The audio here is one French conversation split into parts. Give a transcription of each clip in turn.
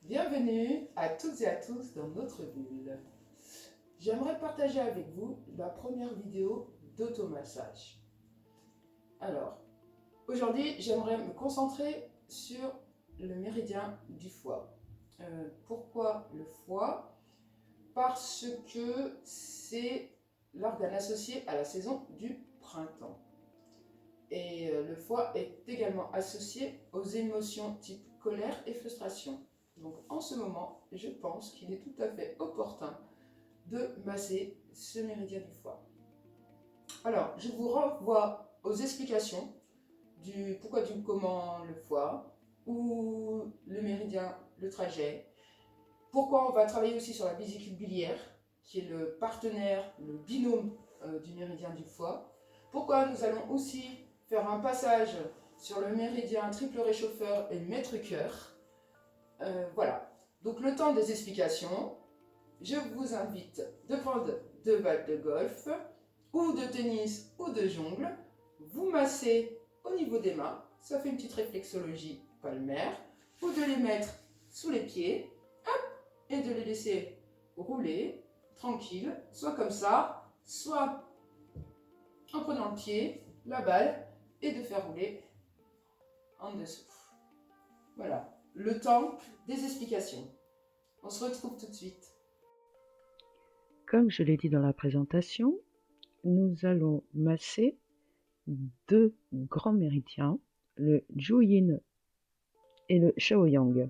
Bienvenue à toutes et à tous dans notre bulle. J'aimerais partager avec vous la première vidéo d'automassage. Alors, aujourd'hui, j'aimerais me concentrer sur le méridien du foie. Pourquoi le foie? Parce que c'est l'organe associé à la saison du printemps. Et le foie est également associé aux émotions type colère et frustration. Donc en ce moment, je pense qu'il est tout à fait opportun de masser ce méridien du foie. Alors, je vous renvoie aux explications du pourquoi, du comment le foie, ou le méridien, le trajet, pourquoi on va travailler aussi sur la vésicule biliaire, qui est le partenaire, le binôme du méridien du foie, pourquoi nous allons aussi faire un passage sur le méridien triple réchauffeur et maître-cœur. Voilà. Donc le temps des explications, je vous invite de prendre deux balles de golf, ou de tennis, ou de jongle. Vous massez au niveau des mains, ça fait une petite réflexologie palmaire, ou de les mettre sous les pieds, et de les laisser rouler tranquille, soit comme ça, soit en prenant le pied, la balle, et de faire rouler en dessous. Voilà, le temps des explications. On se retrouve tout de suite. Comme je l'ai dit dans la présentation, nous allons masser deux grands méridiens, le Juyin et le Shaoyang,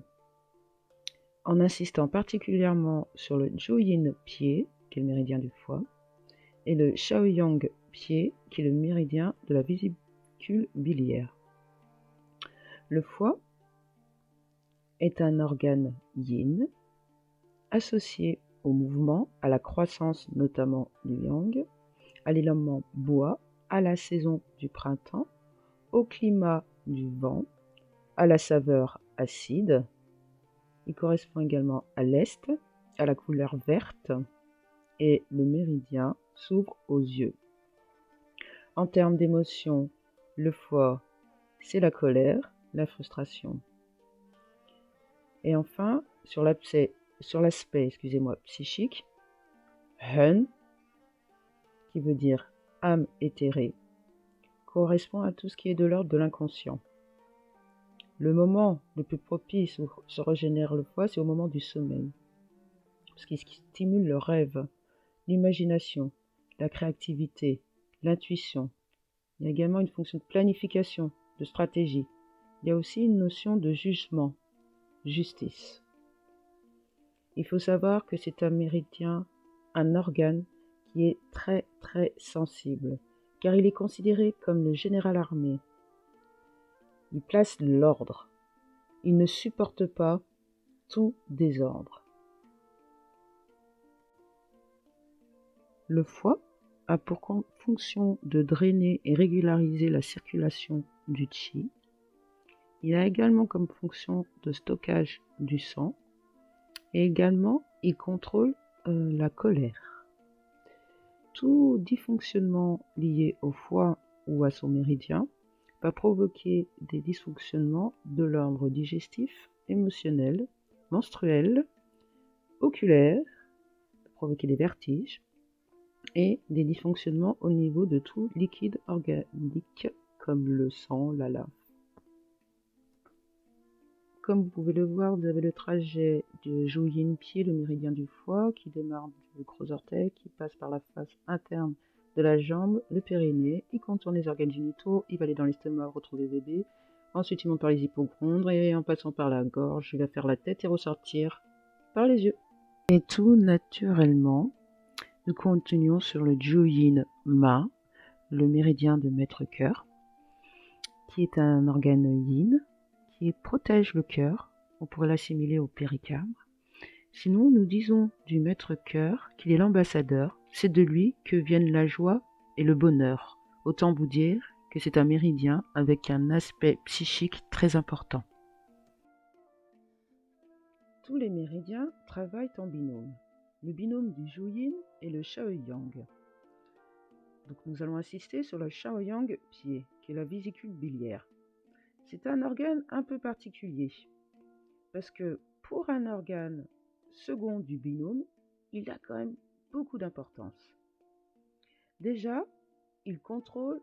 en insistant particulièrement sur le Juyin pied, qui est le méridien du foie, et le Shaoyang pied, qui est le méridien de la vésicule biliaire. Le foie est un organe yin, associé au mouvement, à la croissance notamment du yang, à l'élément bois, à la saison du printemps, au climat du vent, à la saveur acide. Il correspond également à l'est, à la couleur verte, et le méridien s'ouvre aux yeux. En termes d'émotion, le foie, c'est la colère, la frustration. Et enfin, sur l'aspect psychique, Hun, qui veut dire âme éthérée, correspond à tout ce qui est de l'ordre de l'inconscient. Le moment le plus propice où se régénère le foie, c'est au moment du sommeil, ce qui stimule le rêve, l'imagination, la créativité, l'intuition. Il y a également une fonction de planification, de stratégie. Il y a aussi une notion de jugement, justice. Il faut savoir que c'est un méridien, un organe qui est très très sensible, car il est considéré comme le général armé. Il place l'ordre. Il ne supporte pas tout désordre. Le foie a pour fonction de drainer et régulariser la circulation du qi. Il a également comme fonction de stockage du sang et également il contrôle la colère. Tout dysfonctionnement lié au foie ou à son méridien va provoquer des dysfonctionnements de l'ordre digestif, émotionnel, menstruel, oculaire, provoquer des vertiges et des dysfonctionnements au niveau de tout liquide organique comme le sang, la lymphe. Comme vous pouvez le voir, vous avez le trajet de Juyin pied, le méridien du foie, qui démarre du gros orteil, qui passe par la face interne de la jambe, le périnée, il contourne les organes génitaux, il va aller dans l'estomac retrouver bébé, ensuite il monte par les hypogondres et en passant par la gorge, il va faire la tête et ressortir par les yeux. Et tout naturellement, nous continuons sur le Juyin Ma, le méridien de maître-cœur, qui est un organe yin, qui protège le cœur, on pourrait l'assimiler au péricarde. Sinon, nous disons du maître-cœur qu'il est l'ambassadeur, c'est de lui que viennent la joie et le bonheur. Autant vous dire que c'est un méridien avec un aspect psychique très important. Tous les méridiens travaillent en binôme. Le binôme du Juyin et le Shaoyang. Donc nous allons insister sur le Shaoyang pied, qui est la vésicule biliaire. C'est un organe un peu particulier, parce que pour un organe second du binôme, il a quand même beaucoup d'importance. Déjà, il contrôle,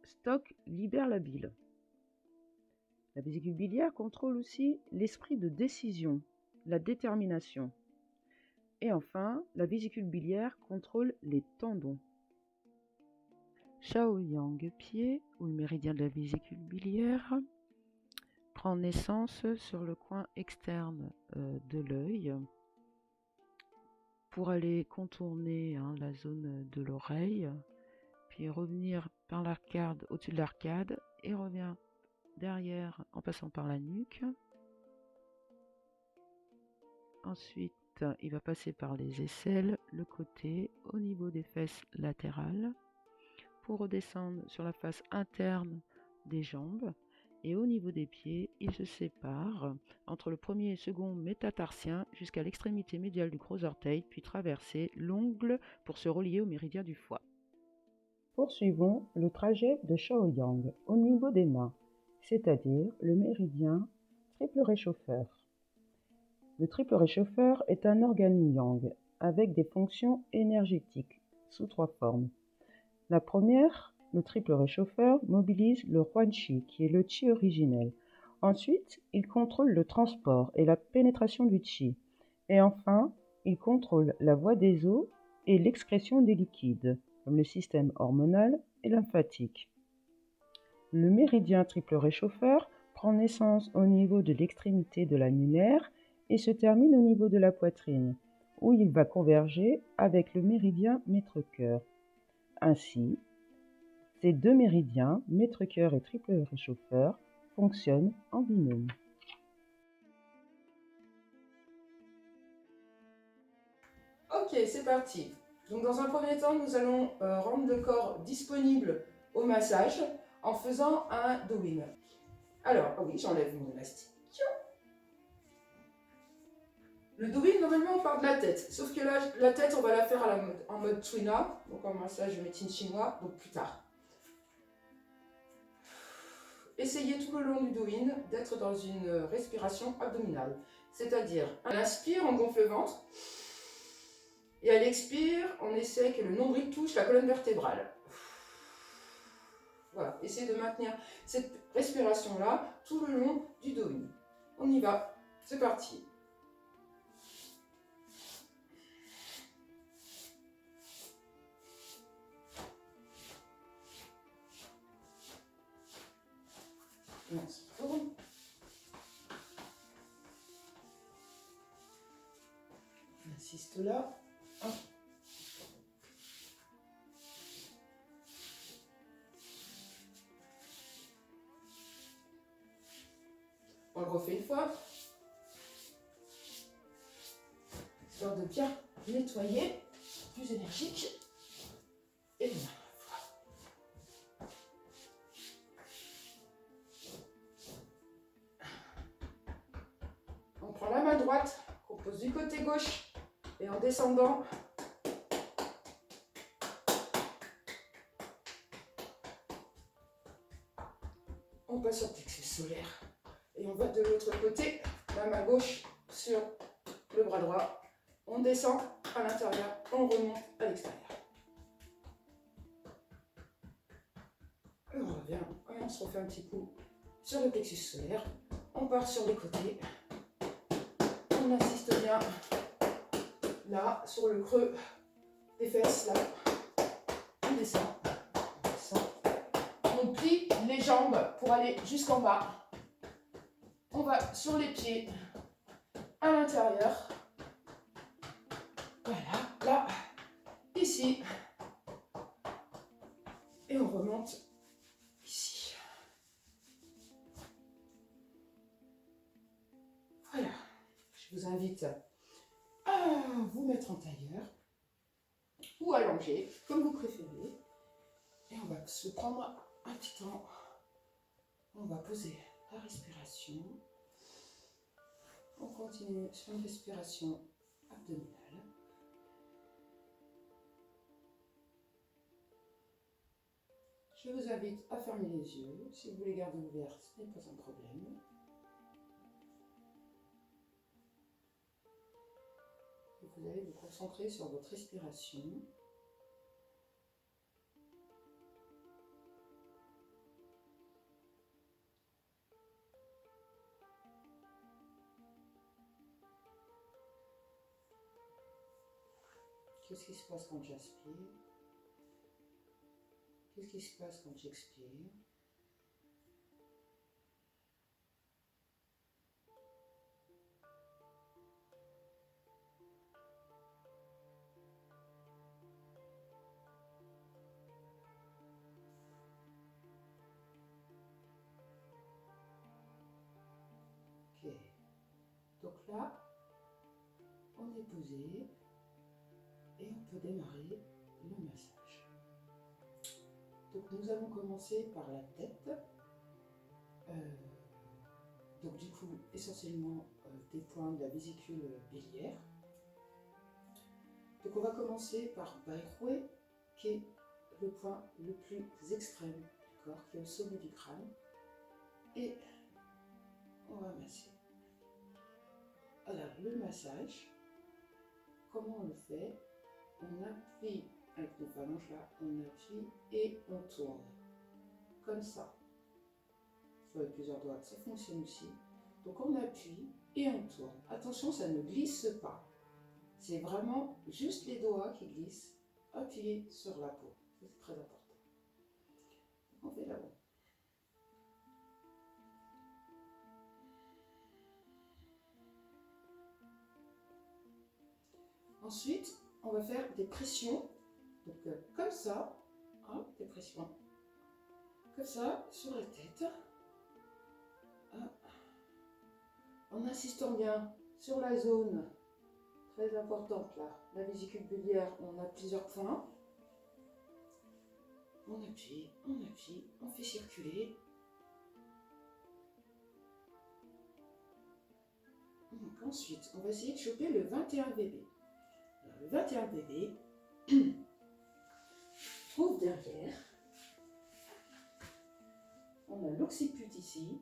stocke, libère la bile. La vésicule biliaire contrôle aussi l'esprit de décision, la détermination. Et enfin, la vésicule biliaire contrôle les tendons. Shaoyang pied, ou le méridien de la vésicule biliaire, prend naissance sur le coin externe de l'œil pour aller contourner la zone de l'oreille, puis revenir par l'arcade, au-dessus de l'arcade, et revient derrière en passant par la nuque. Ensuite, il va passer par les aisselles, le côté, au niveau des fesses latérales, pour redescendre sur la face interne des jambes. Et au niveau des pieds, il se sépare entre le premier et le second métatarsien jusqu'à l'extrémité médiale du gros orteil, puis traverser l'ongle pour se relier au méridien du foie. Poursuivons le trajet de Shaoyang au niveau des mains, c'est-à-dire le méridien triple réchauffeur. Le triple réchauffeur est un organe yang avec des fonctions énergétiques sous 3 formes. La première, le triple réchauffeur, mobilise le Huanqi, qui est le Qi originel. Ensuite, il contrôle le transport et la pénétration du Qi. Et enfin, il contrôle la voie des os et l'excrétion des liquides, comme le système hormonal et lymphatique. Le méridien triple réchauffeur prend naissance au niveau de l'extrémité de l'annulaire et se termine au niveau de la poitrine, où il va converger avec le méridien maître-cœur. Ainsi, ces deux méridiens, maître-cœur et triple réchauffeur, fonctionnent en binôme. Ok, c'est parti. Donc dans un premier temps, nous allons rendre le corps disponible au massage en faisant un do-in. Alors, oui, j'enlève mon élastique. Le do-in, normalement, on part de la tête. Sauf que là, la tête, on va la faire en mode Twina, donc en massage médecine chinois, donc plus tard. Essayez tout le long du do-in d'être dans une respiration abdominale. C'est-à-dire, on inspire, on gonfle le ventre. Et à l'expire, on essaie que le nombril touche la colonne vertébrale. Voilà, essayez de maintenir cette respiration-là tout le long du do-in. On y va, c'est parti. On se retourne. On insiste là. Hop. On le refait une fois. Histoire de bien nettoyer, plus énergique. Et voilà. On prend la main droite, qu'on pose du côté gauche, et en descendant, on passe sur le plexus solaire. Et on va de l'autre côté, la main gauche sur le bras droit. On descend à l'intérieur, on remonte à l'extérieur. Et on revient, et on se refait un petit coup sur le plexus solaire. On part sur les côtés. On insiste bien là, sur le creux des fesses, là. On descend, on descend. On plie les jambes pour aller jusqu'en bas. On va sur les pieds, à l'intérieur. Voilà, là, ici. Et on remonte ici. Voilà. Je vous invite à vous mettre en tailleur ou allongé, comme vous préférez. Et on va se prendre un petit temps. On va poser la respiration. On continue sur une respiration abdominale. Je vous invite à fermer les yeux. Si vous les gardez ouverts, ce n'est pas un problème. vous allez vous concentrer sur votre respiration. Qu'est-ce qui se passe quand j'inspire? Qu'est-ce qui se passe quand j'expire? Ok. Donc là, on est posé et on peut démarrer le massage. Donc nous allons commencer par la tête. Donc du coup, essentiellement des points de la vésicule biliaire. Donc on va commencer par Bairroué, qui est le point le plus extrême du corps, qui est au sommet du crâne. Et on va masser. Alors le massage, comment on le fait? On appuie avec nos phalanges là, on appuie et on tourne. Comme ça. Soit avec plusieurs doigts, ça fonctionne aussi. Donc on appuie et on tourne. Attention, ça ne glisse pas. C'est vraiment juste les doigts qui glissent, appuyés sur la peau. C'est très important. On fait là-haut. Ensuite, on va faire des pressions. Donc comme ça, hein, des pressions. Comme ça, sur la tête. En insistant bien sur la zone très importante là, la vésicule biliaire, on a plusieurs points. On appuie, on fait circuler. Donc ensuite, on va essayer de choper le 21 VB. Alors, le 21 VB, trouve derrière. On a l'occiput ici.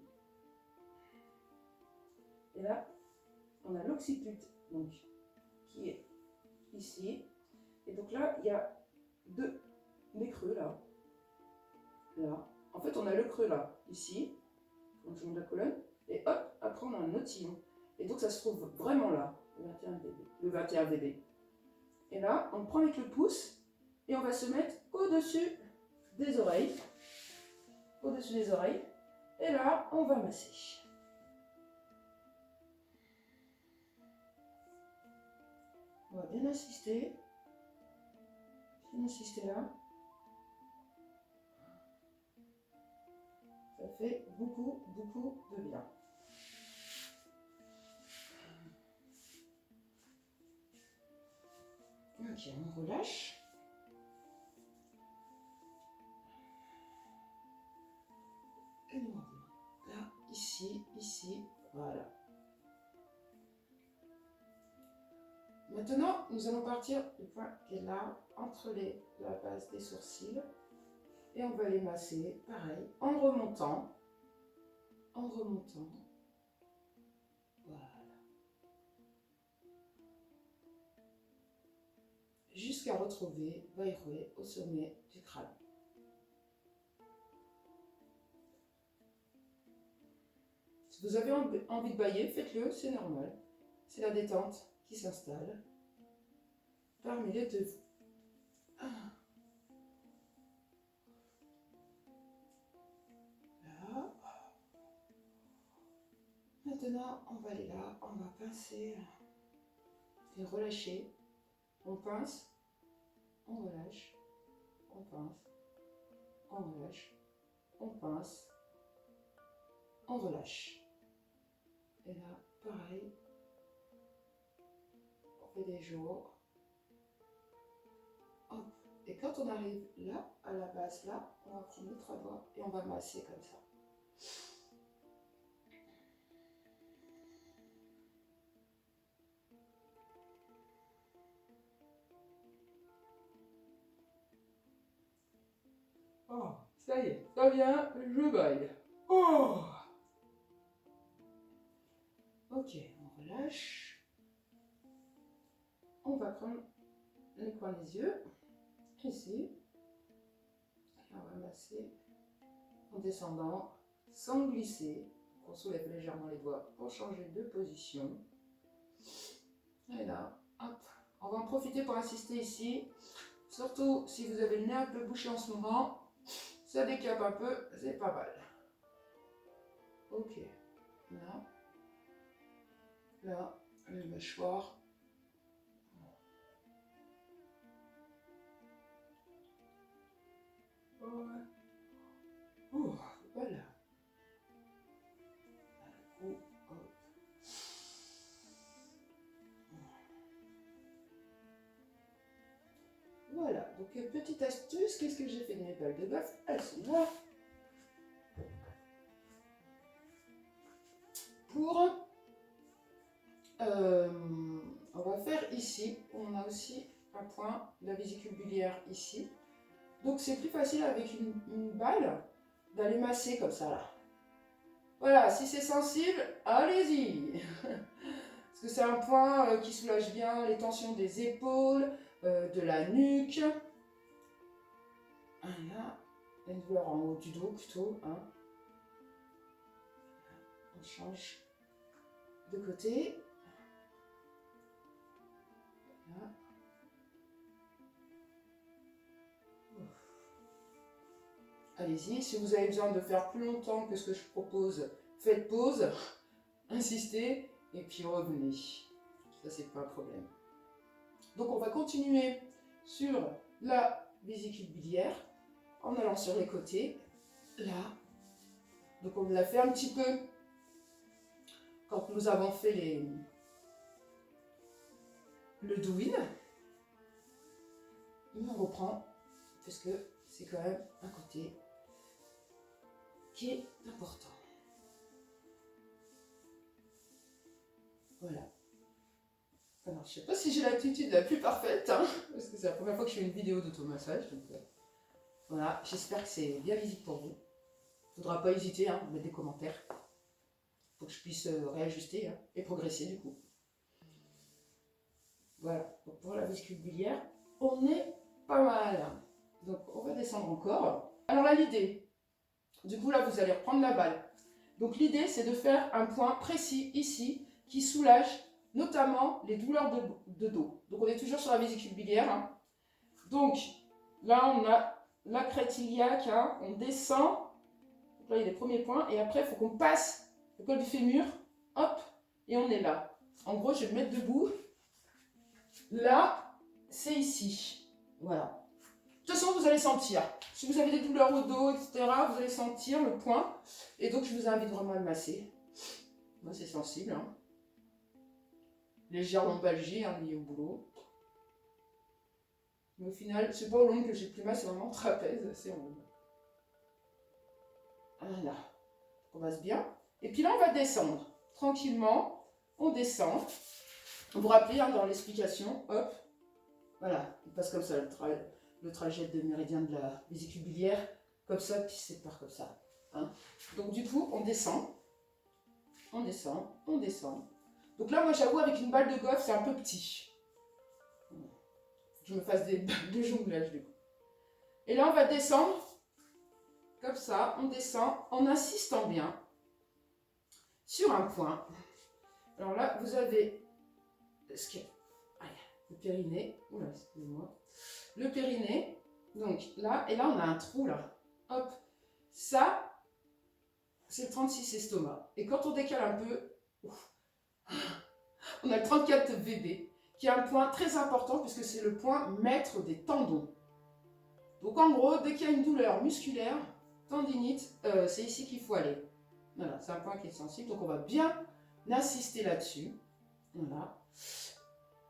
Et là, on a l'occiput donc qui est ici. Et donc là, il y a les creux là. Là. En fait, on a le creux là, ici, quand je monte la colonne. Et hop, après on a un autre sillon. Et donc ça se trouve vraiment là, le 21 VB. Et là, on prend avec le pouce et on va se mettre au-dessus des oreilles. Au-dessus des oreilles. Et là, on va masser. On va bien insister. Bien insister là. Ça fait beaucoup de bien. Ok, on relâche. Et nous revenons. Là, ici, voilà. Maintenant, nous allons partir du point qui est là, entre la base des sourcils. Et on va les masser, pareil, en remontant. En remontant. Voilà. Jusqu'à retrouver Bairroué au sommet du crâne. Si vous avez envie de bailler, faites-le, c'est normal. C'est la détente qui s'installe parmi les deux. Là. Maintenant, on va aller là, on va pincer et relâcher. On pince, on relâche, on pince, on relâche, on pince, on relâche. Et là, pareil, on fait des jours. Hop. Et quand on arrive là, à la base là, on va prendre les 3 doigts et on va masser comme ça. Oh, ça y est, ça vient, je baille. Oh. Ok, on relâche. on va prendre les coins des yeux, ici, et on va masser en descendant, sans glisser. On soulève légèrement les doigts pour changer de position. Et là, hop, on va en profiter pour insister ici. Surtout si vous avez le nez un peu bouché en ce moment, ça décape un peu, c'est pas mal. Ok, là, là, le mâchoire. Ouais. Oh, voilà. Oh, hop. Voilà, donc petite astuce, qu'est-ce que j'ai fait de mes balles de bœuf? Elles sont là. Pour, on va faire ici, on a aussi un point de la vésicule biliaire ici. Donc c'est plus facile avec une balle d'aller masser comme ça là. Voilà, si c'est sensible, allez-y. Parce que c'est un point qui soulage bien les tensions des épaules, de la nuque. Voilà, une douleur en haut du dos plutôt. Hein. On change de côté. Voilà. Allez-y, si vous avez besoin de faire plus longtemps que ce que je propose, faites pause, insistez et puis revenez. Ça, c'est pas un problème. Donc, on va continuer sur la vésicule biliaire en allant sur les côtés. Là. Donc, on l'a fait un petit peu quand nous avons fait le douin. Et on reprend parce que c'est quand même un côté qui est important. Voilà. Alors, je ne sais pas si j'ai l'attitude la plus parfaite, hein, parce que c'est la première fois que je fais une vidéo d'automassage. Donc, voilà, j'espère que c'est bien visible pour vous. Il ne faudra pas hésiter à mettre des commentaires pour que je puisse réajuster hein, et progresser du coup. Voilà, donc pour la vésicule biliaire, on est pas mal. Donc, on va descendre encore. Alors là, l'idée, du coup, là, vous allez reprendre la balle. Donc, l'idée, c'est de faire un point précis ici qui soulage notamment les douleurs de dos. Donc, on est toujours sur la vésicule biliaire. Hein. Donc, là, on a la crête iliaque. Hein. On descend. Donc là, il y a les premiers points. Et après, il faut qu'on passe le col du fémur. Hop, et on est là. En gros, je vais me mettre debout. Là, c'est ici. Voilà. De toute façon, vous allez sentir. Si vous avez des douleurs au dos, etc., vous allez sentir le point. Et donc, je vous invite vraiment à le masser. Moi, c'est sensible. Hein. Légère lombalgie hein, liée au boulot. Mais au final, c'est pas au long que j'ai plus mal, c'est vraiment trapèze, c'est rond. Voilà. On masse bien. Et puis là, on va descendre. Tranquillement, on descend. Vous vous rappelez, hein, dans l'explication, hop. Voilà, il passe comme ça, le trajet de méridien de la vésicule biliaire, comme ça, qui se sépare comme ça. Hein. Donc du coup, on descend. On descend, on descend. Donc là, moi, j'avoue, avec une balle de golf, c'est un peu petit. Faut que je me fasse des balles de jonglage, du coup. Et là, on va descendre, comme ça, on descend, en insistant bien, sur un point. Alors là, vous avez le périnée. Oula, excusez-moi. Le périnée. Donc là, et là, on a un trou, là. Hop. Ça, c'est le 36 estomac. Et quand on décale un peu, ouf, on a le 34 VB, qui est un point très important puisque c'est le point maître des tendons. Donc en gros, dès qu'il y a une douleur musculaire, tendinite, c'est ici qu'il faut aller. Voilà, c'est un point qui est sensible, donc on va bien insister là-dessus. Voilà.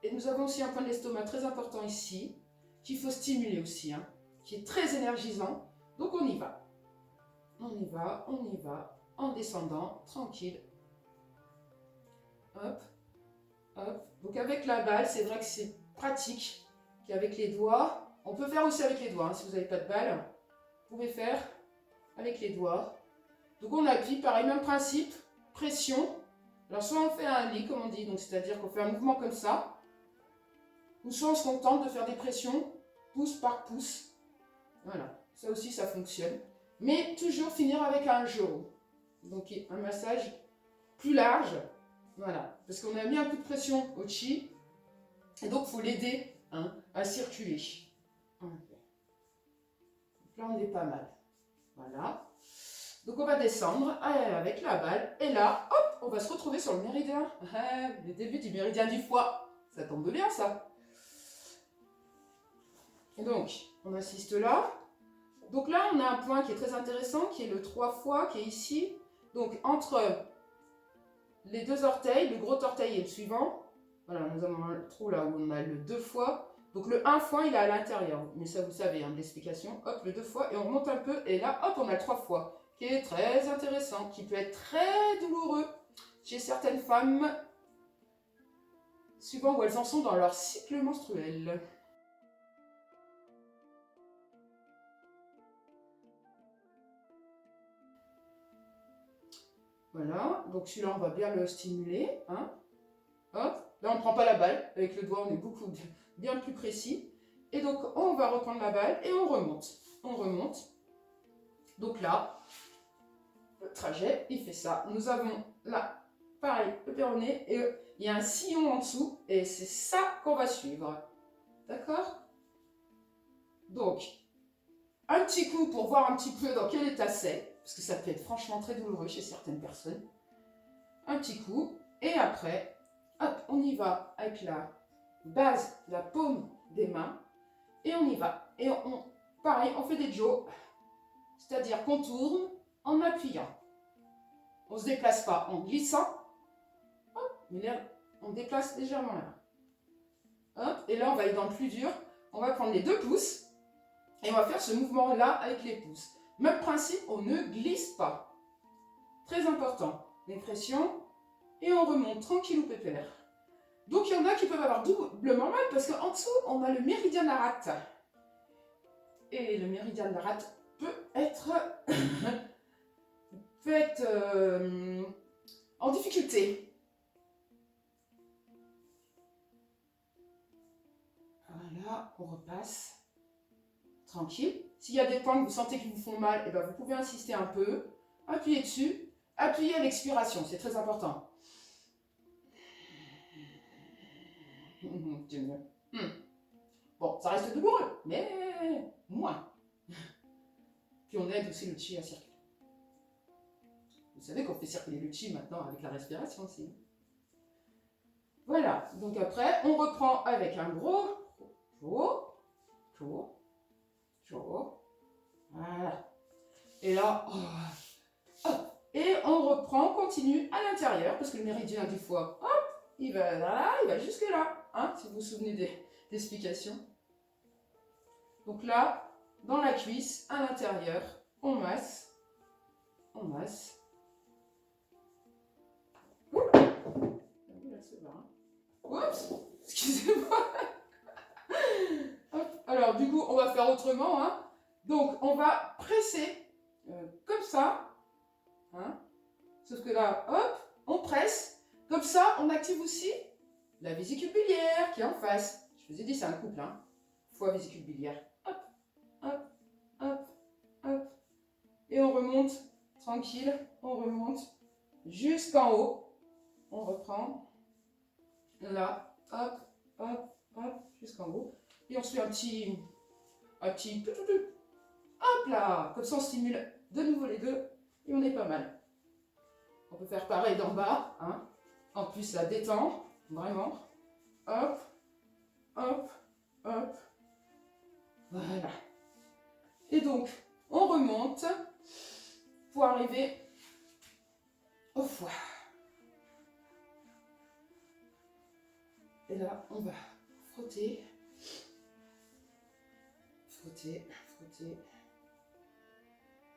Et nous avons aussi un point de l'estomac très important ici, qu'il faut stimuler aussi, hein, qui est très énergisant. Donc on y va. On y va, on y va, en descendant, tranquille. Hop, hop. Donc avec la balle, c'est vrai que c'est pratique qu'avec les doigts. On peut faire aussi avec les doigts, hein, si vous n'avez pas de balle. Vous pouvez faire avec les doigts. Donc on appuie, pareil, même principe, pression. Alors soit on fait un lit, comme on dit, donc c'est-à-dire qu'on fait un mouvement comme ça. ou soit on se contente de faire des pressions pouce par pouce. Voilà, ça aussi ça fonctionne. Mais toujours finir avec un jaw. Donc un massage plus large. Voilà, parce qu'on a mis un coup de pression au chi. Et donc il faut l'aider à circuler. Donc là on est pas mal. Voilà. Donc on va descendre avec la balle. Et là, hop, on va se retrouver sur le méridien. Le début du méridien du foie. Ça tombe bien ça. Et donc, on assiste là. Donc là, on a un point qui est très intéressant, qui est le 3 fois, qui est ici. Donc entre les deux orteils, le gros orteil et le suivant. Voilà, nous avons un trou là où on a le 2 fois. Donc le 1 fois, il est à l'intérieur. Mais ça, vous savez, l'explication. Hop, le 2 fois, et on remonte un peu. Et là, hop, on a le 3 fois, qui est très intéressant, qui peut être très douloureux chez certaines femmes, suivant où elles en sont dans leur cycle menstruel. Voilà, donc celui-là, on va bien le stimuler. Hop, là, on ne prend pas la balle. Avec le doigt, on est beaucoup bien plus précis. Et donc, on va reprendre la balle et on remonte. On remonte. Donc là, le trajet, il fait ça. Nous avons là, pareil, le péroné, et il y a un sillon en dessous, et c'est ça qu'on va suivre. D'accord? Donc, un petit coup pour voir un petit peu dans quel état c'est, parce que ça peut être franchement très douloureux chez certaines personnes. Un petit coup, et après, hop, on y va avec la base, la paume des mains, et on y va. Et pareil, on fait des jaws, c'est-à-dire qu'on tourne en appuyant. On ne se déplace pas en glissant, hop, mais là, on déplace légèrement la main. Hop, et là, on va aller dans le plus dur. On va prendre les 2 pouces et on va faire ce mouvement-là avec les pouces. Même principe, on ne glisse pas. Très important. Les pressions et on remonte tranquille ou pépère. Donc, il y en a qui peuvent avoir doublement mal parce qu'en dessous, on a le méridien d'Arat. Et le méridien d'Arat peut être en difficulté. Voilà, on repasse. Tranquille. S'il y a des points que vous sentez qui vous font mal, et ben vous pouvez insister un peu. Appuyez dessus. Appuyez à l'expiration, c'est très important. C'est mieux. Bon, ça reste douloureux, mais moins. Puis on aide aussi le chi à circuler. Vous savez qu'on fait circuler le chi maintenant avec la respiration aussi. Voilà, donc après, on reprend avec un gros chaud. Voilà. Et là, hop, et on reprend, on continue à l'intérieur, parce que le méridien du foie, hop, il va là, il va jusque là, si vous vous souvenez des explications. Donc là, dans la cuisse, à l'intérieur, on masse. Oups, excusez-moi. Alors, du coup, on va faire autrement. Donc, on va presser comme ça. Sauf que là, hop, on presse. Comme ça, on active aussi la vésicule biliaire qui est en face. Je vous ai dit, c'est un couple. Foie, vésicule biliaire. Hop, hop, hop, hop. Et on remonte tranquille. On remonte jusqu'en haut. On reprend. Là, hop, hop, hop, jusqu'en haut. Et on se fait un petit hop là, comme ça on stimule de nouveau les deux et on est pas mal. On peut faire pareil d'en bas, En plus ça détend, vraiment. Hop, hop, hop. Voilà. Et donc, on remonte pour arriver au foie. Et là, on va frotter.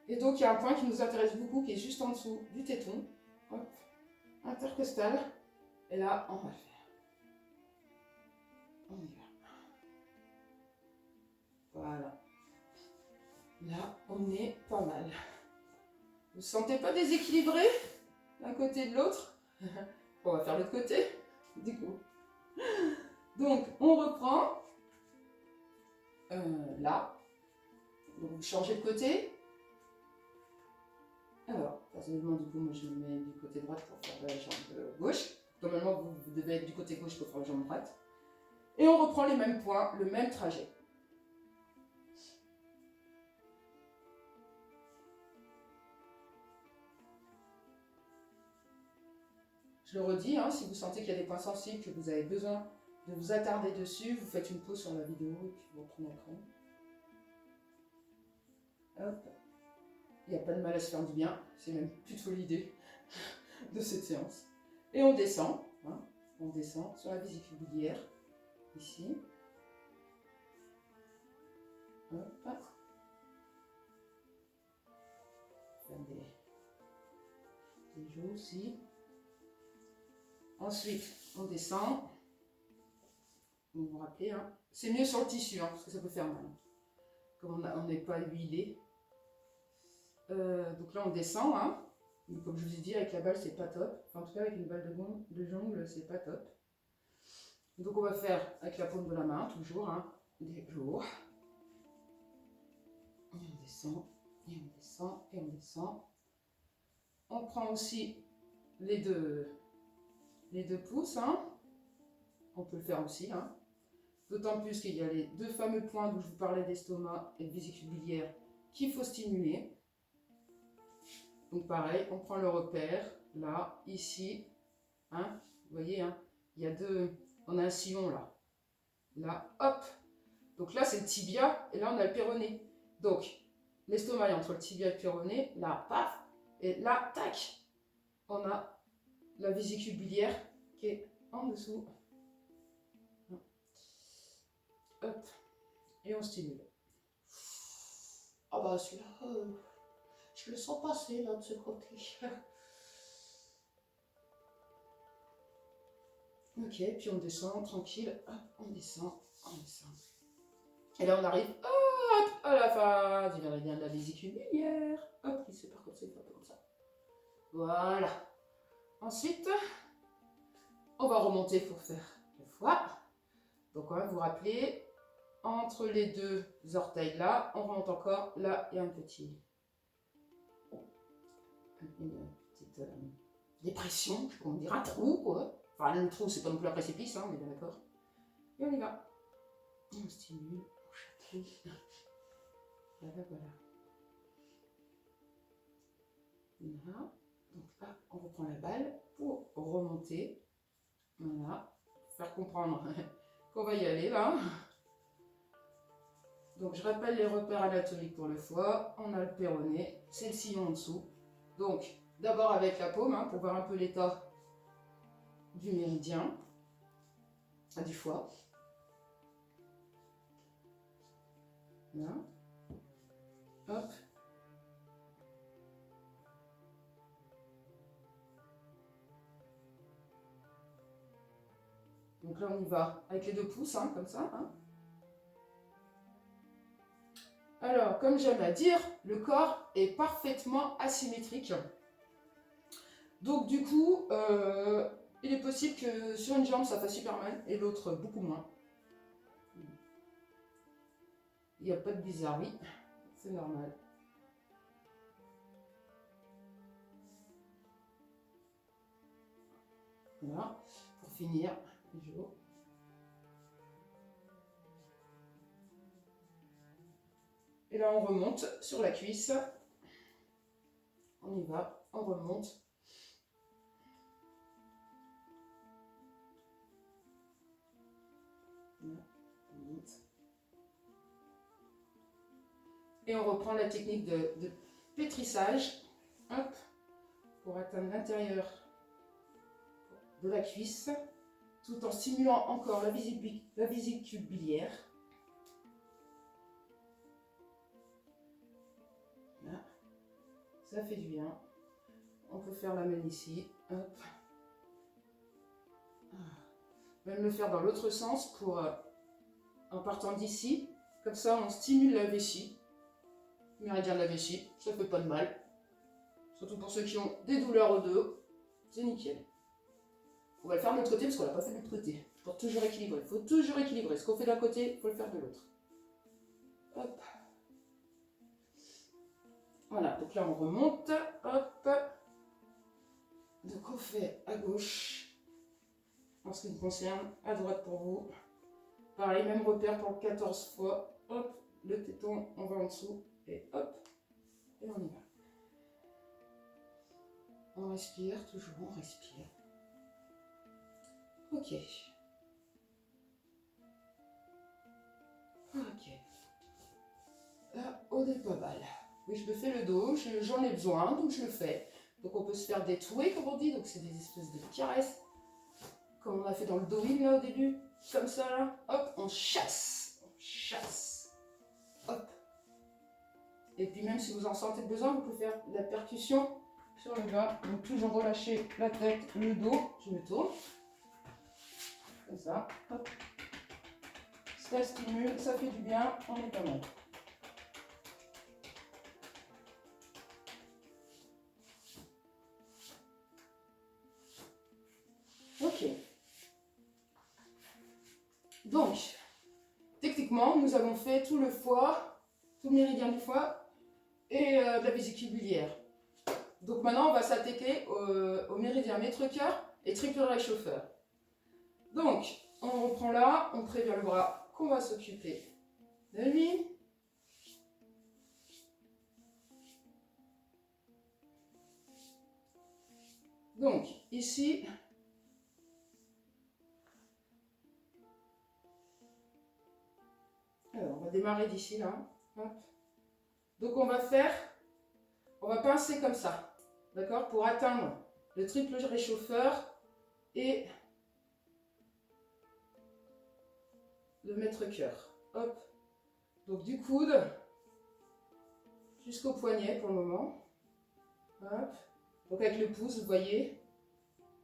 Et donc, il y a un point qui nous intéresse beaucoup, qui est juste en dessous du téton. Hop, intercostal. Et là, on va le faire. On y va. Voilà. Là, on est pas mal. Vous ne sentez pas déséquilibré d'un côté et de l'autre? On va faire l'autre côté, du coup. Donc, on reprend là. Donc, vous changez de côté. Alors, personnellement, du coup, moi je me mets du côté droit pour faire la jambe gauche. Normalement, vous devez être du côté gauche pour faire la jambe droite. Et on reprend les mêmes points, le même trajet. Je le redis, hein, si vous sentez qu'il y a des points sensibles, que vous avez besoin de vous attarder dessus, vous faites une pause sur la vidéo et puis vous reprenez après. Hop. Il n'y a pas de mal à se faire du bien, c'est même plutôt l'idée de cette séance. Et on descend, hein, on descend sur la vésicule biliaire, ici. Hop. Faire des joues aussi. Ensuite, on descend. Vous vous rappelez, hein, c'est mieux sur le tissu, hein, parce que ça peut faire mal. Comme on n'est pas huilé. Donc là, on descend. Hein. Donc, comme je vous ai dit, avec la balle, c'est pas top. Enfin, en tout cas, avec une balle de jongle, c'est pas top. Donc, on va faire avec la paume de la main, toujours, hein, des jours. Et on descend, et on descend, et on descend. On prend aussi les deux pouces. Hein. On peut le faire aussi. Hein. D'autant plus qu'il y a les deux fameux points dont je vous parlais d'estomac et de vésicule biliaire qu'il faut stimuler. Donc pareil, on prend le repère, là, ici. Hein, vous voyez, hein, il y a on a un sillon là. Là, hop. Donc là, c'est le tibia et là, on a le péroné. Donc, l'estomac est entre le tibia et le péroné. Là, paf. Et là, tac. On a la vésicule biliaire qui est en dessous. Hop. Et on stimule. Ah bah celui-là, je le sens passer là de ce côté. Ok, puis on descend tranquille. Hop, on descend, on descend. Et là on arrive hop, à la fin du méridien de la vésicule biliaire. Hop, il se sépare comme ça, il fait un peu comme ça. Voilà. Ensuite, on va remonter pour faire 2 fois. Donc on va vous rappeler, entre les deux orteils là, on remonte encore. Là, il y a une petite dépression, je pourrais dire un trou, quoi. Enfin, le trou, c'est pas non plus un précipice, hein, on est bien d'accord. Et on y va. On stimule, on chatouille. Voilà, voilà. Voilà. Donc là, on reprend la balle pour remonter. Voilà. Faire comprendre qu'on va y aller là. Donc je rappelle les repères anatomiques pour le foie. On a le péroné, c'est le sillon en dessous. Donc d'abord avec la paume, hein, pour voir un peu l'état du méridien, du foie. Là. Hop. Donc là on y va avec les 2 pouces, hein, comme ça. Hein. Alors, comme j'aime à dire, le corps est parfaitement asymétrique. Donc du coup, il est possible que sur une jambe ça fasse super mal et l'autre beaucoup moins. Il n'y a pas de bizarrerie, c'est normal. Voilà, pour finir, toujours. Et là on remonte sur la cuisse. On y va, on remonte. Là, on monte. Et on reprend la technique de pétrissage. Hop, pour atteindre l'intérieur de la cuisse, tout en stimulant encore la vésicule biliaire. Là, ça fait du bien. On peut faire la même ici. Hop. Même le faire dans l'autre sens pour, en partant d'ici, comme ça on stimule la vessie, méridien de la vessie, ça fait pas de mal. Surtout pour ceux qui ont des douleurs au dos, c'est nickel. On va le faire de l'autre côté parce qu'on l'a pas fait de l'autre côté. Pour toujours équilibrer. Il faut toujours équilibrer. Ce qu'on fait d'un côté, il faut le faire de l'autre. Hop. Voilà, donc là on remonte. Hop. Donc on fait à gauche. En ce qui me concerne, à droite pour vous. Pareil, même repère pour 14 fois. Hop, le téton, on va en dessous. Et hop, et on y va. On respire, toujours on respire. Ok. Ok. Là, on est pas mal. Oui, je me fais le dos, j'en ai besoin, donc je le fais. Donc on peut se faire des touées, comme on dit, donc c'est des espèces de caresses. Comme on a fait dans le do-in là au début. Comme ça là. Hop, on chasse. On chasse. Hop. Et puis même si vous en sentez besoin, vous pouvez faire de la percussion sur le bas. Donc toujours relâcher la tête, le dos. Je me tourne. Comme ça. Hop. Ça stimule, ça fait du bien, on est pas mal. Ok. Donc, techniquement, nous avons fait tout le foie, tout le méridien du foie et de la vésicule biliaire. Donc maintenant, on va s'attaquer au méridien maître-cœur et triple réchauffeur. Donc, on reprend là, on prévient le bras qu'on va s'occuper de lui. Donc, ici, alors, on va démarrer d'ici là. Hop. Donc, on va pincer comme ça, d'accord, pour atteindre le triple réchauffeur et le maître-cœur. Hop. Donc, du coude jusqu'au poignet pour le moment. Hop. Donc, avec le pouce, vous voyez,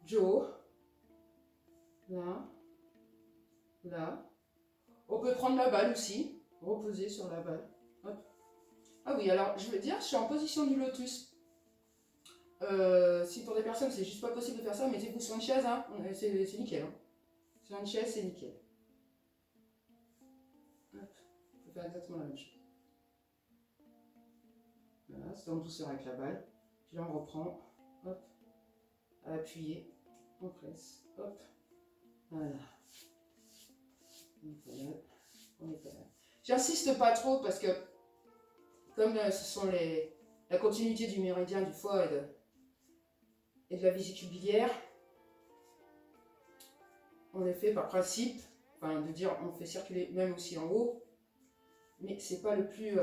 Joe, là, là. On peut prendre la balle aussi, reposer sur la balle. Hop. Ah oui, alors je veux dire, je suis en position du lotus. Si pour des personnes c'est juste pas possible de faire ça, mettez-vous sur une chaise, hein, c'est nickel. Hein. Sur une chaise, c'est nickel. Hop. On peut faire exactement la même chose. Voilà, c'est en douceur avec la balle. Puis là on reprend, hop, à appuyer, on presse, hop, voilà. On est pas mal. J'insiste pas trop parce que comme ce sont la continuité du méridien du foie et de la vésicule biliaire, on est fait par principe, enfin de dire on fait circuler même aussi en haut, mais c'est pas le plus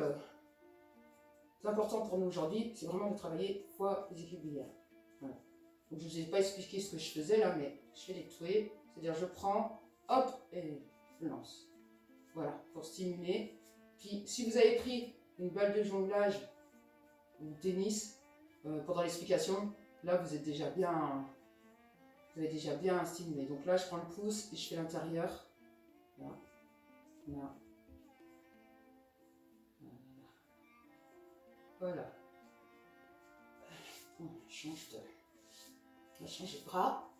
important pour nous aujourd'hui, c'est vraiment de travailler foie, vésicule biliaire. Voilà. Donc je ne vous ai pas expliqué ce que je faisais là, mais je fais des touées, c'est-à-dire je prends, hop, et je lance. Voilà, pour stimuler. Puis si vous avez pris une balle de jonglage ou tennis pendant l'explication, là vous êtes déjà bien, vous avez déjà bien stimulé. Donc là je prends le pouce et je fais l'intérieur. Là, là. Voilà. On change de bras.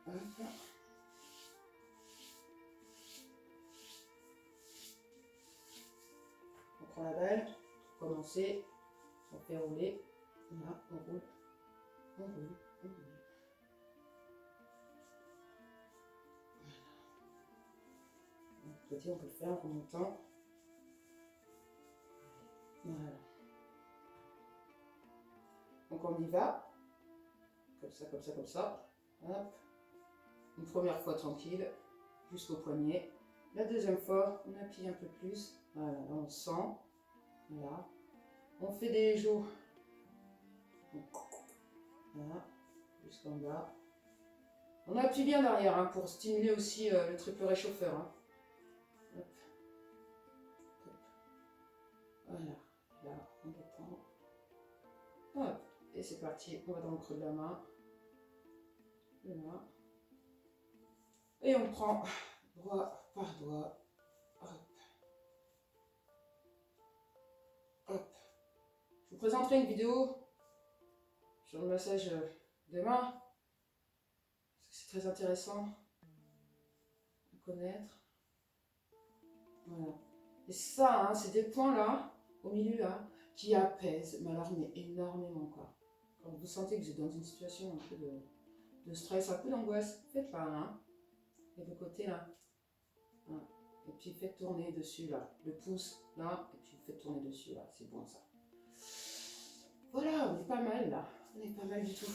Hop. On prend la balle, pour commencer, on fait rouler. Là, on roule, on roule, on roule. On peut le faire en remontant. Voilà. Donc on y va. Comme ça, comme ça, comme ça. Hop. Une première fois tranquille, jusqu'au poignet. La deuxième fois, on appuie un peu plus. Voilà, là on sent. Voilà. On fait des joues. Voilà, jusqu'en bas. On appuie bien derrière hein, pour stimuler aussi le triple réchauffeur. Hein. Hop. Hop. Voilà, là on reprend. Hop, et c'est parti, on va dans le creux de la main. Là. Et on prend doigt par doigt. Hop. Hop. Je vous présenterai une vidéo sur le massage demain. C'est très intéressant à connaître. Voilà. Et ça, hein, c'est des points là, au milieu là, qui apaisent, mais alors mais énormément quoi. Quand vous sentez que vous êtes dans une situation un peu de stress, un peu d'angoisse, faites là, hein, et de côté là. Hein. Et puis faites tourner dessus là, le pouce là, et puis faites tourner dessus là, c'est bon ça. Voilà, on est pas mal là, on est pas mal du tout.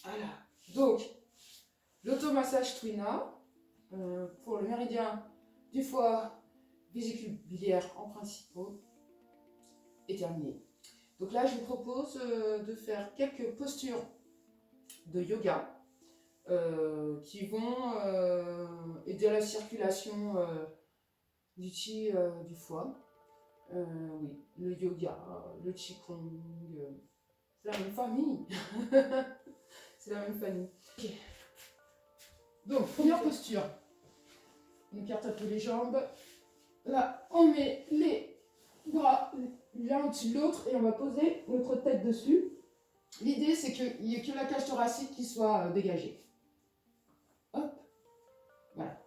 Voilà, donc l'automassage Twina pour le méridien du foie, vésicule biliaire en principaux est terminé. Donc là, je vous propose de faire quelques postures de yoga qui vont aider à la circulation du qi du foie. Oui, le yoga, le qigong, c'est la même famille. C'est la même famille. Okay. Donc, première posture. On écarte un peu les jambes. Là, on met les bras l'un au-dessus de l'autre et on va poser notre tête dessus. L'idée, c'est qu'il n'y ait que la cage thoracique qui soit dégagée. Hop. Voilà.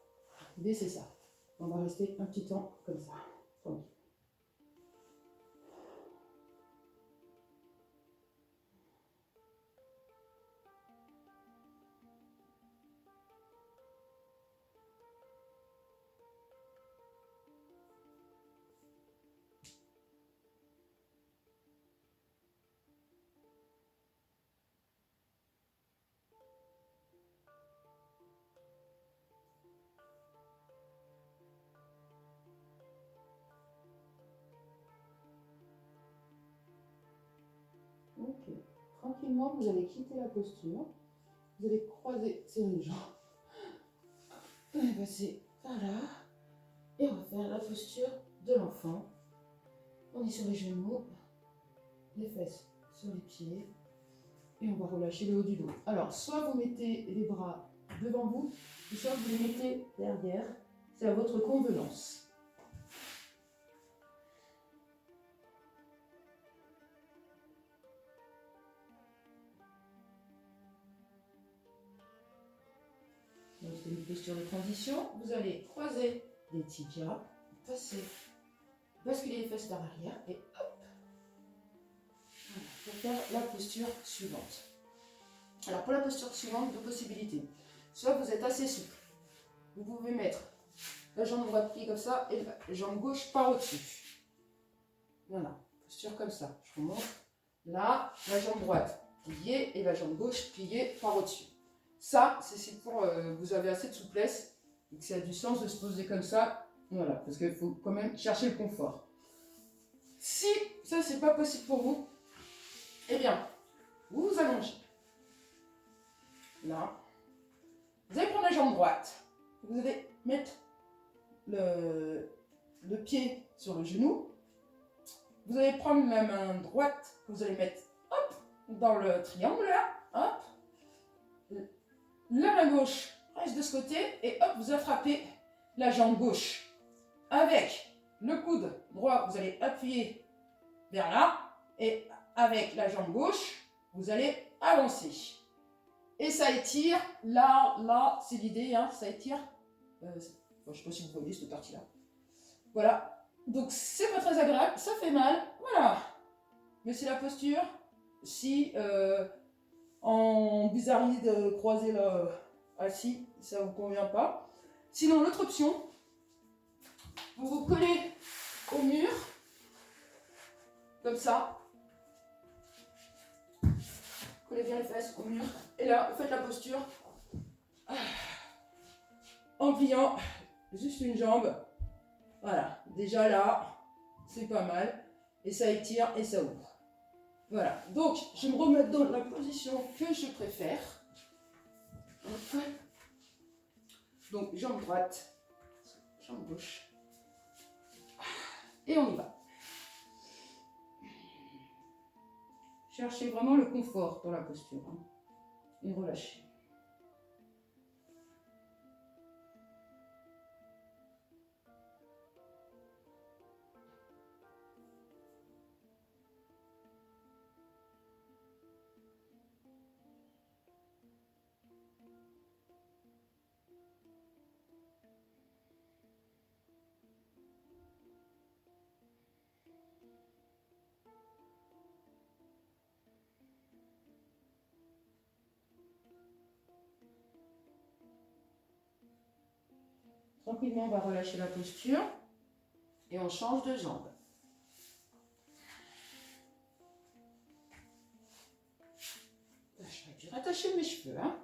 L'idée, c'est ça. On va rester un petit temps comme ça. Tranquille. Ok. Tranquillement, vous allez quitter la posture. Vous allez croiser les jambes. On va passer par là. Et on va faire la posture de l'enfant. On est sur les genoux, les fesses sur les pieds. Et on va relâcher le haut du dos. Alors, soit vous mettez les bras devant vous, ou soit vous les mettez derrière. C'est à votre convenance. Donc, c'est une posture de transition. Vous allez croiser les tibias, passer, basculer les fesses vers l'arrière et hop. Voilà, pour faire la posture suivante. Alors, pour la posture suivante, deux possibilités. Soit vous êtes assez souple. Vous pouvez mettre la jambe droite pliée comme ça et la jambe gauche par au-dessus. Voilà, posture comme ça. Je vous montre. Là, la jambe droite pliée et la jambe gauche pliée par au-dessus. Ça, c'est pour vous avez assez de souplesse et que ça a du sens de se poser comme ça. Voilà, parce qu'il faut quand même chercher le confort. Si ça, c'est pas possible pour vous, eh bien, vous vous allongez. Là. Vous allez prendre la jambe droite. Vous allez mettre le pied sur le genou. Vous allez prendre la main droite que vous allez mettre hop, dans le triangle là. Hop. La main gauche reste de ce côté et hop, vous attrapez la jambe gauche. Avec le coude droit, vous allez appuyer vers là et avec la jambe gauche, vous allez avancer. Et ça étire, là, c'est l'idée, hein, ça étire. Je ne sais pas si vous voyez cette partie-là. Voilà. Donc, c'est pas très agréable, ça fait mal, voilà. Mais c'est la posture. Si en bizarrerie de croiser le assis, ça ne vous convient pas. Sinon, l'autre option, vous vous collez au mur, comme ça. Collez bien les fesses au mur. Et là, vous faites la posture en pliant juste une jambe. Voilà, déjà là, c'est pas mal. Et ça étire et ça ouvre. Voilà, donc je vais me remettre dans la position que je préfère. Donc jambe droite, jambe gauche. Et on y va. Cherchez vraiment le confort dans la posture. Hein, et relâchez. Tranquillement, on va relâcher la posture et on change de jambe. J'aurais dû rattacher mes cheveux, hein.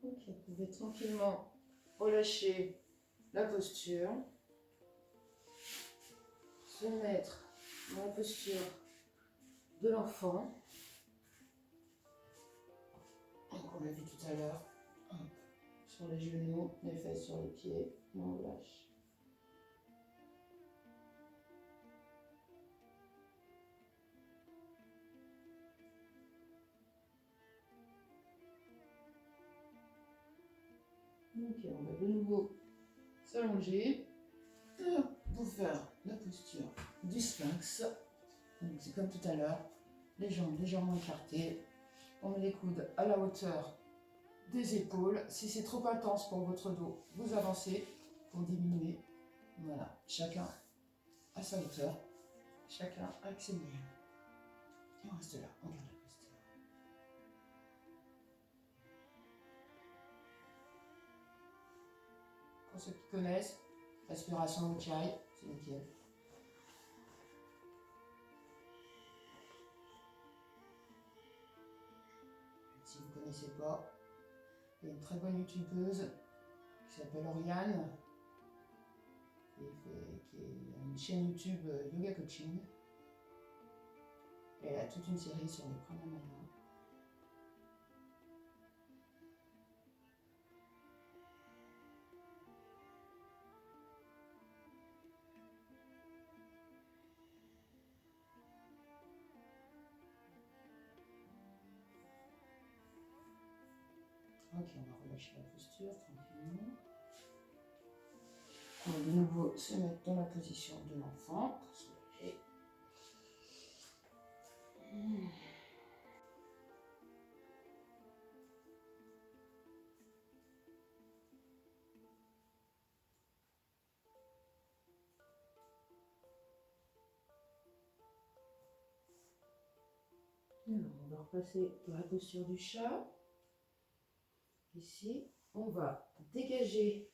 Ok, vous pouvez tranquillement relâcher la posture, se mettre dans la posture de l'enfant, on l'a vu tout à l'heure, sur les genoux, les fesses sur les pieds, et on relâche. Ok, on va de nouveau s'allonger pour faire la posture du sphinx. Donc c'est comme tout à l'heure, les jambes légèrement écartées. On met les coudes à la hauteur des épaules. Si c'est trop intense pour votre dos, vous avancez pour diminuer. Voilà, chacun à sa hauteur, chacun avec ses moyens. Et on reste là, on garde la posture. Pour ceux qui connaissent, respiration Ujjayi, c'est nickel. Si vous ne connaissez pas, il y a une très bonne youtubeuse qui s'appelle Oriane, qui a une chaîne YouTube Yoga Coaching. Et elle a toute une série sur les pranayama. Ok, on va relâcher la posture tranquillement. On va de nouveau se mettre dans la position de l'enfant pour soulager. Alors, on va repasser dans la posture du chat. Ici, on va dégager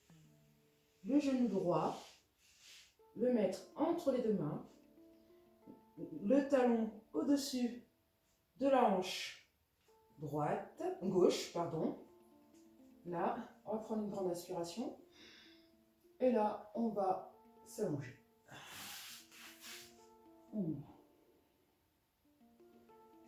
le genou droit, le mettre entre les deux mains, le talon au-dessus de la hanche gauche, pardon. Là, on va prendre une grande inspiration. Et là, on va s'allonger.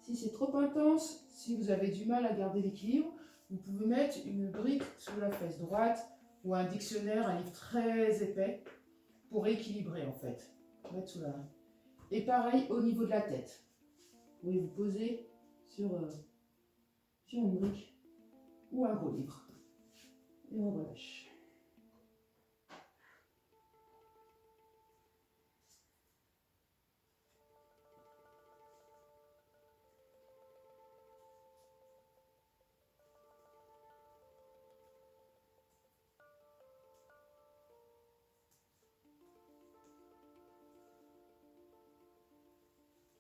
Si c'est trop intense, si vous avez du mal à garder l'équilibre, vous pouvez mettre une brique sur la fesse droite ou un dictionnaire, un livre très épais pour équilibrer en fait. Mettre sous la... Et pareil au niveau de la tête. Vous pouvez vous poser sur une brique ou un gros livre. Et on relâche.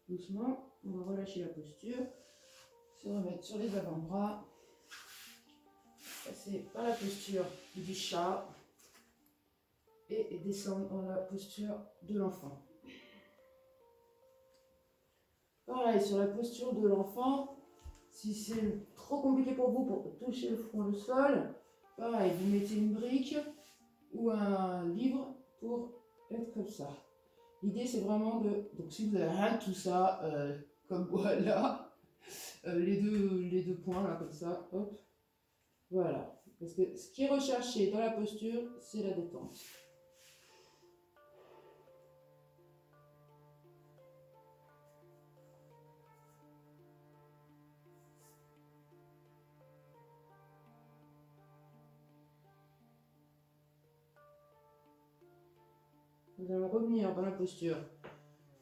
Doucement, on va relâcher la posture, se remettre sur les avant-bras, passer par la posture du chat et descendre dans la posture de l'enfant. Pareil, sur la posture de l'enfant, si c'est trop compliqué pour vous pour toucher le front au sol, pareil, vous mettez une brique ou un livre pour être comme ça. L'idée c'est vraiment de... Donc si vous avez rien de tout ça, comme voilà, les deux points là comme ça, hop, voilà. Parce que ce qui est recherché dans la posture, c'est la détente. Nous allons revenir dans la posture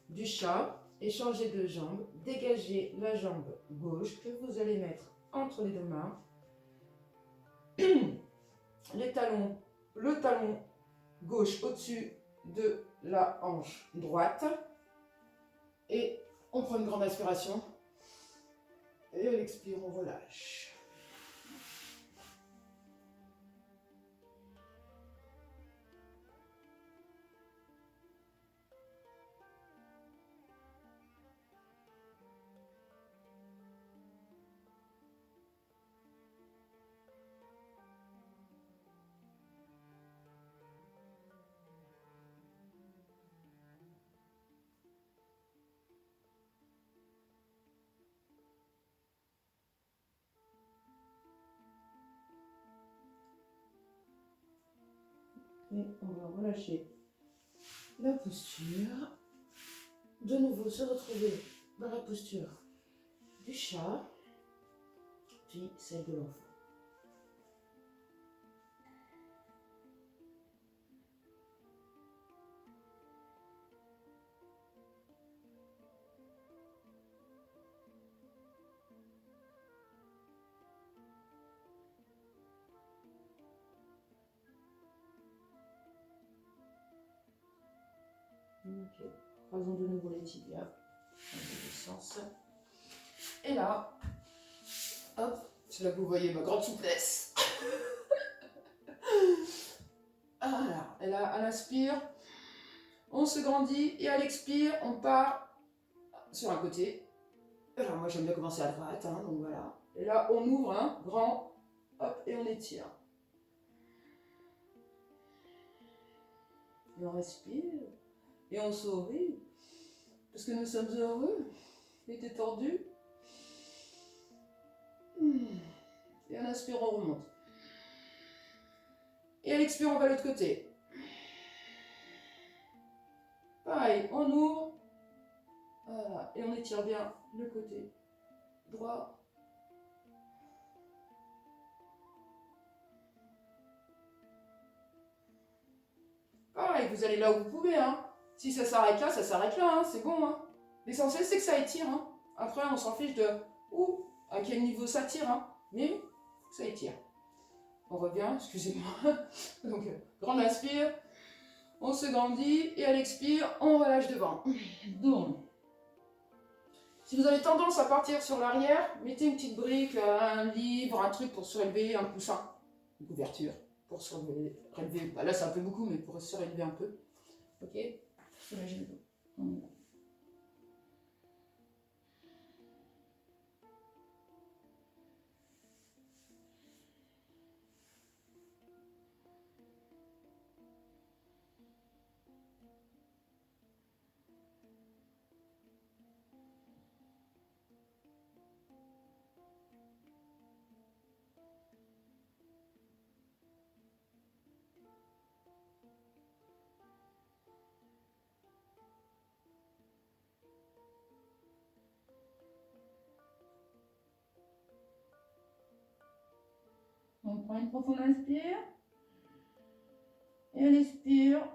du chat et changer de jambe. Dégager la jambe gauche que vous allez mettre entre les deux mains. Le talon gauche au-dessus de la hanche droite. Et on prend une grande inspiration. Et à l'expire, on relâche. Et on va relâcher la posture. De nouveau se retrouver dans la posture du chat, puis celle de l'enfant. Ok, croisons de nouveau les tibias dans les deux sens. Et là, hop, c'est là que vous voyez ma grande souplesse. Voilà, et là, à l'inspire, on se grandit et à l'expire, on part sur un côté. Alors moi j'aime bien commencer à droite, hein, donc voilà. Et là, on ouvre, hein, grand, hop, et on étire. Et on respire, et on sourit, parce que nous sommes heureux et détendus. Et à l'inspire, on remonte. Et à l'expire, on va de l'autre côté. Pareil, on ouvre. Voilà, et on étire bien le côté droit. Pareil, vous allez là où vous pouvez, hein. Si ça s'arrête là, hein, c'est bon, hein. L'essentiel, c'est que ça étire, hein. Après, on s'en fiche de à quel niveau ça tire, hein. Mais ça étire. On revient, excusez-moi. Donc, grande inspire, on se grandit, et à l'expire, on relâche devant. Donc, si vous avez tendance à partir sur l'arrière, mettez une petite brique, un livre, un truc pour surélever, un coussin, une couverture pour surélever. Bah là, c'est un peu beaucoup, mais pour surélever un peu. Ok, soulagez le dos. On prend une profonde inspire. Et à l'expire,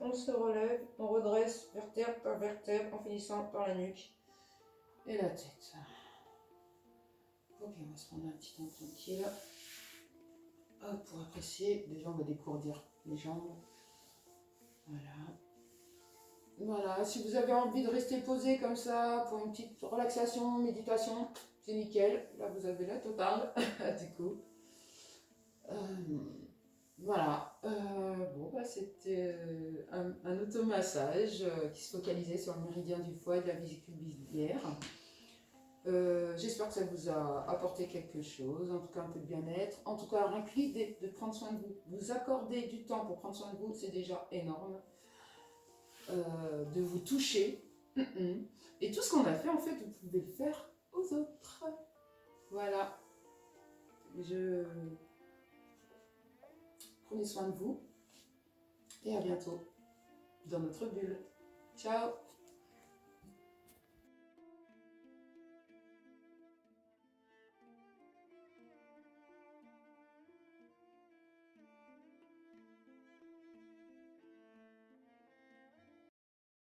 on se relève, on redresse vertèbre par vertèbre en finissant par la nuque et la tête. Ok, on va se prendre un petit temps tranquille. Hop, pour apprécier, déjà on va décourdir les jambes. Voilà. Voilà, si vous avez envie de rester posé comme ça pour une petite relaxation, méditation, c'est nickel. Là, vous avez la totale, du coup. Voilà. Bon, bah, c'était un automassage qui se focalisait sur le méridien du foie et de la vésicule biliaire. J'espère que ça vous a apporté quelque chose, en tout cas un peu de bien-être. En tout cas, rien que l'idée de prendre soin de vous, vous accorder du temps pour prendre soin de vous, c'est déjà énorme. De vous toucher. Et tout ce qu'on a fait, en fait, vous pouvez le faire aux autres. Voilà. Prenez soin de vous et à bientôt dans notre bulle. Ciao!